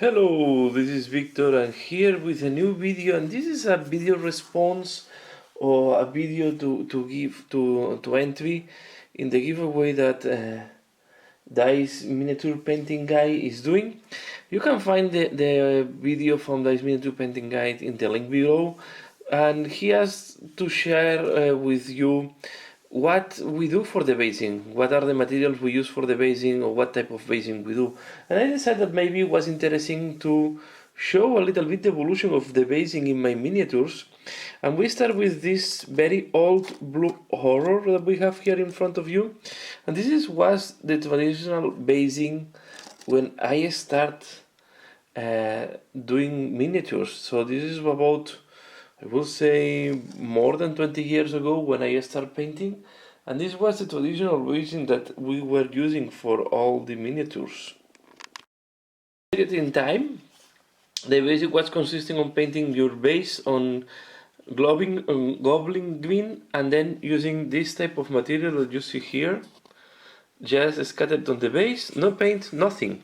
Hello, this is Victor and here with a new video, and this is a video response or a video to give to entry in the giveaway that DiceMiniature PaintGuy is doing. You can find the video from DiceMiniature PaintGuy in the link below, and he has to share with you what we do for the basing, what are the materials we use for the basing, or what type of basing we do. And I decided that maybe it was interesting to show a little bit the evolution of the basing in my miniatures. And we start with this very old blue horror that we have here in front of you. And this was the traditional basing when I start doing miniatures. So this is about, I will say, more than 20 years ago when I started painting, and this was the traditional basing that we were using for all the miniatures. In time, the basic was consisting of painting your base on goblin green, and then using this type of material that you see here, just scattered on the base, no paint, nothing.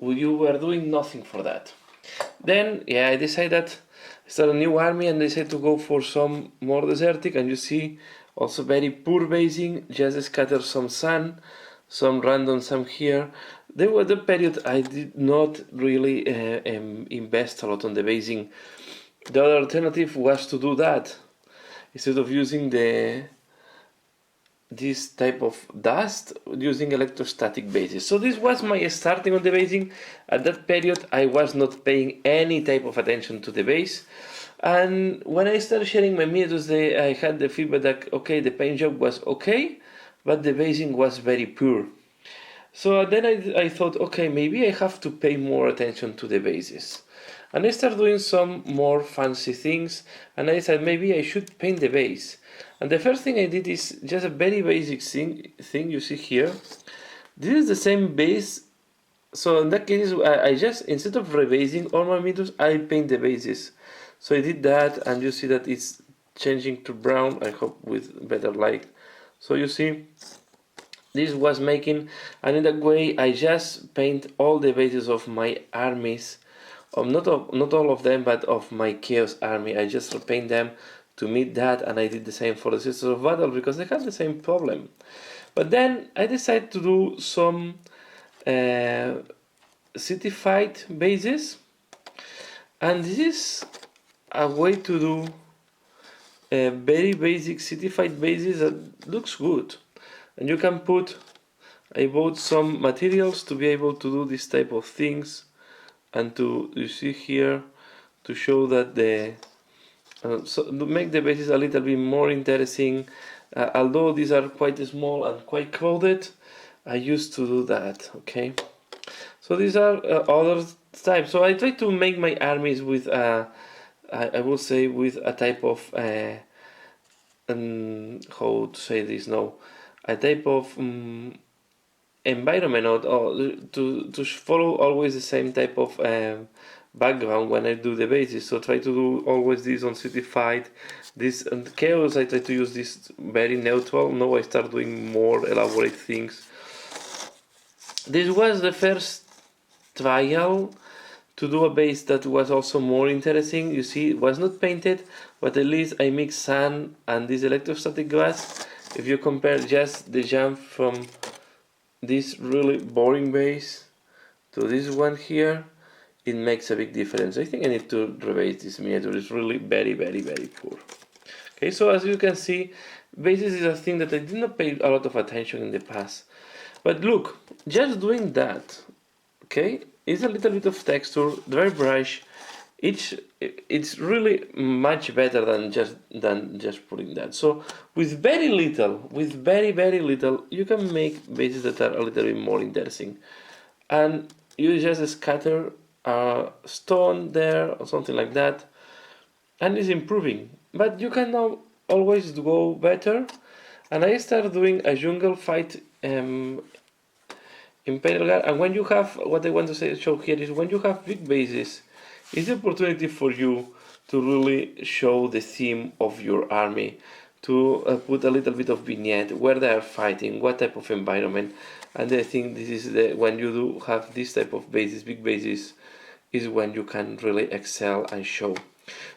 You were doing nothing for that. Then, yeah, I decided start a new army and decided to go for some more desertic, and you see also very poor basing, just scatter some sun, some random some here. There was the period I did not really invest a lot on the basing. The other alternative was to do that instead of using this type of dust, using electrostatic bases. So this was my starting on the basing. At that period I was not paying any type of attention to the base, and when I started sharing my miniatures, I had the feedback that okay, the paint job was okay, but the basing was very poor. So then I thought, okay, maybe I have to pay more attention to the bases. And I started doing some more fancy things, and I said maybe I should paint the base. And the first thing I did is just a very basic thing you see here. This is the same base, so in that case I just, instead of rebasing all my miniatures, I paint the bases. So I did that, and you see that it's changing to brown, I hope with better light. So you see, this was making, and in that way I just paint all the bases of my armies, not all of them, but of my chaos army. I just repaint them to meet that, and I did the same for the Sisters of Battle because they had the same problem. But then I decided to do some cityfied bases, and this is a way to do a very basic cityfied bases that looks good. And you can put, I bought some materials to be able to do this type of things, and you see here, to show that so to make the bases a little bit more interesting. Although these are quite small and quite crowded, I used to do that. Okay, so these are other types. So I try to make my armies with I will say with a type of how to say this now, a type of environment, or to follow always the same type of background when I do the bases. So try to do always this on cityfied. This and chaos, I try to use this very neutral. Now I start doing more elaborate things. This was the first trial to do a base that was also more interesting. You see, it was not painted, but at least I mixed sand and this electrostatic glass. If you compare just the jump from this really boring base to this one here, it makes a big difference. I think I need to rebase this miniature. It's really very, very, very poor. Okay, so as you can see, bases is a thing that I did not pay a lot of attention in the past. But look, just doing that, okay, it's a little bit of texture, dry brush. It's really much better than just putting that. So with very little, with very little, you can make bases that are a little bit more interesting. And you just scatter a stone there or something like that, and it's improving. But you can now always go better. And I started doing a jungle fight in PaintGuy. And when you have, what I want to show here is, when you have big bases, it's the opportunity for you to really show the theme of your army, to put a little bit of vignette where they are fighting, what type of environment. And I think this is when you do have this type of bases, big bases, is when you can really excel and show.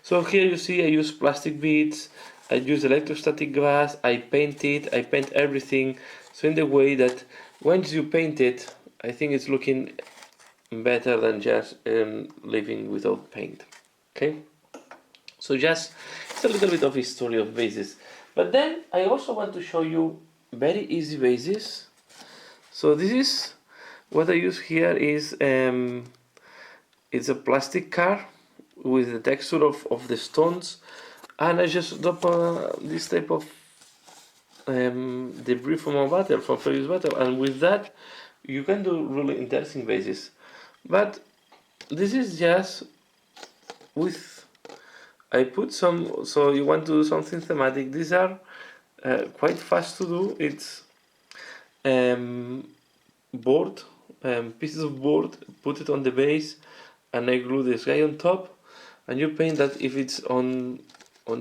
So here you see I use plastic beads, I use electrostatic glass, I paint everything, so in the way that once you paint it, I think it's looking better than just living without paint. Okay, so just it's a little bit of history of bases. But then I also want to show you very easy bases. So this is what I use here is it's a plastic car with the texture of the stones, and I just drop this type of debris from a battle, from previous battle, and with that you can do really interesting bases. But this is just with I put some, so you want to do something thematic. These are quite fast to do. It's board, pieces of board, put it on the base, and I glue this guy on top, and you paint that if it's on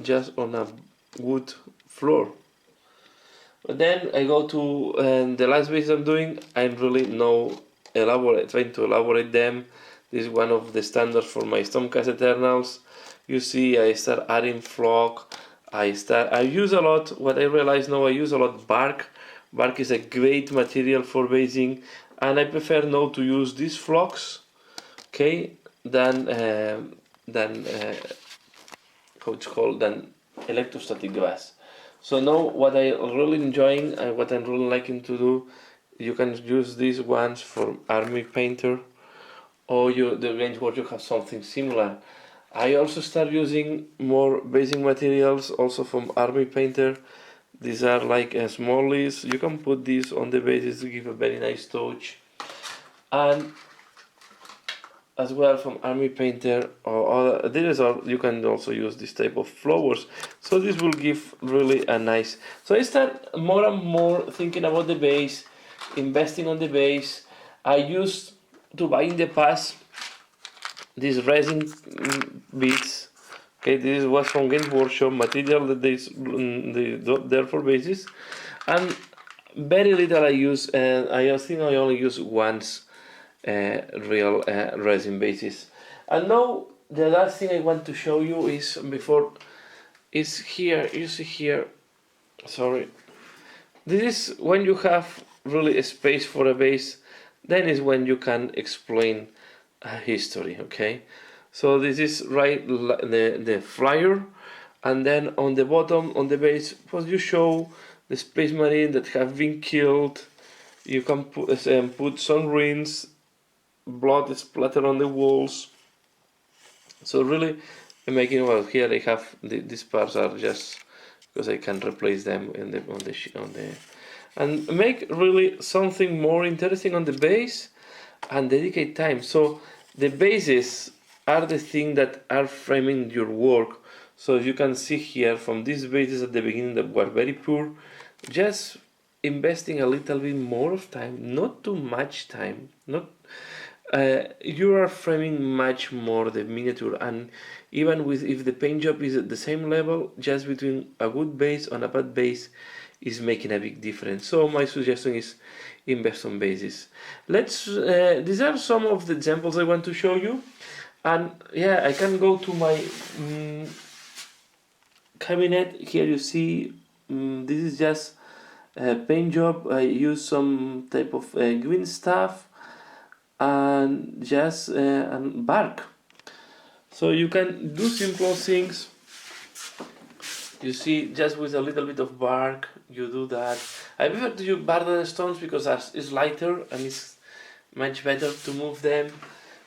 just on a wood floor. But then I go to the last base I'm doing. I'm really trying to elaborate them. This is one of the standards for my Stormcast Eternals. You see, I start adding flock. I use a lot. What I realize now, I use a lot bark. Bark is a great material for basing, and I prefer now to use these flocks, okay, than how it's called, than electrostatic glass. So now what I really enjoying and what I'm really liking to do, you can use these ones from Army Painter, or the range where you have something similar. I also start using more basic materials also from Army Painter. These are like small leaves. You can put these on the bases to give a very nice touch. And as well from Army Painter or you can also use this type of flowers. So this will give really a nice. So I start more and more thinking about the base, investing on the base. I used to buy in the past these resin beads. Okay, this was from Games Workshop material that they there for bases, and very little I use. And I think I only use once real resin bases. And now the last thing I want to show you is here. You see here. Sorry. This is when you have really a space for a base. Then is when you can explain history. Okay. So this is the flyer, and then on the bottom on the base, first you show the space marine that have been killed. You can put some ruins, blood splatter on the walls. So really, I'm making here I have these parts are just because I can replace them on the and make really something more interesting on the base and dedicate time. So the bases are the thing that are framing your work. So you can see here from these bases at the beginning that were very poor, just investing a little bit more of time, not too much time, not you are framing much more the miniature, and even with if the paint job is at the same level, just between a good base and a bad base is making a big difference. So my suggestion is invest on bases. These are some of the examples I want to show you, and yeah, I can go to my cabinet. Here you see this is just a paint job. I use some type of green stuff and just and bark. So you can do simple things. You see, just with a little bit of bark, you do that. I prefer to use bark than stones because it's lighter and it's much better to move them.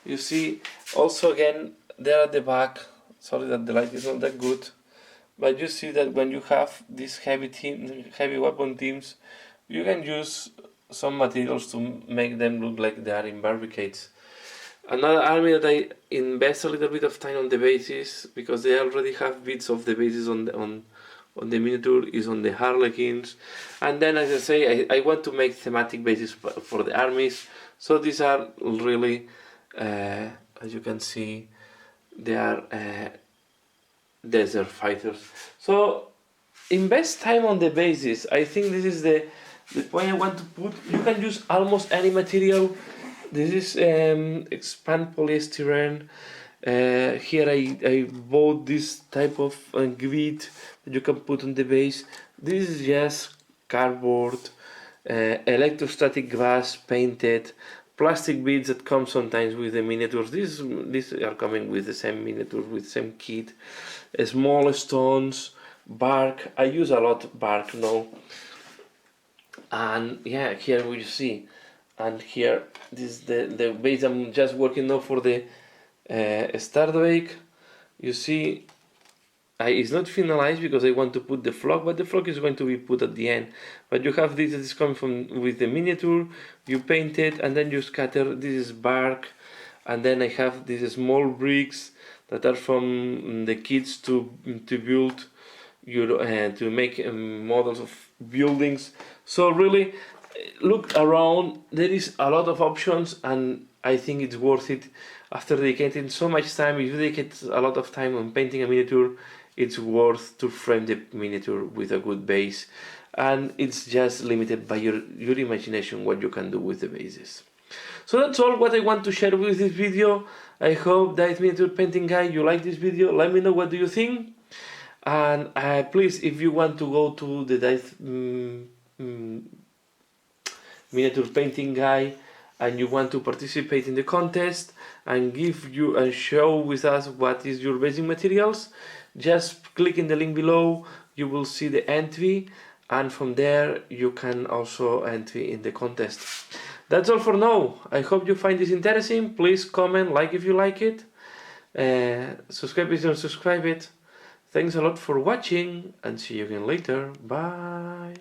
You see, also again, there at the back, sorry that the light is not that good, but you see that when you have these heavy weapon teams, you can use some materials to make them look like they are in barricades. Another army that I invest a little bit of time on the bases because they already have bits of the bases on the miniature is on the Harlequins, and then as I say I want to make thematic bases for the armies. So these are really as you can see they are desert fighters. So invest time on the basis. I think this is the point I want to put. You can use almost any material. This is expand polystyrene. Here I bought this type of grid that you can put on the base. This is just cardboard, electrostatic glass painted, plastic beads that come sometimes with the miniatures. These are coming with the same miniatures, with the same kit. Small stones, bark. I use a lot bark now. And yeah, here we see. And here, this is the base I'm just working now for the start bake. You see, it's not finalized because I want to put the flock, but the flock is going to be put at the end. But you have this that is coming from with the miniature. You paint it and then you scatter. This is bark, and then I have these small bricks that are from the kids to build your to make models of buildings. So really, look around. There is a lot of options, and I think it's worth it. After dedicating so much time, if you dedicate a lot of time on painting a miniature, it's worth to frame the miniature with a good base, and it's just limited by your imagination what you can do with the bases. So that's all what I want to share with this video. I hope DiceMiniature PaintGuy you like this video. Let me know what do you think, and please, if you want to go to the Miniature PaintGuy and you want to participate in the contest and give you and show with us what is your basic materials, just click in the link below. You will see the entry, and from there you can also entry in the contest. That's all for now. I hope you find this interesting. Please comment, like if you like it, subscribe if you don't subscribe it. Thanks a lot for watching, and see you again later. Bye.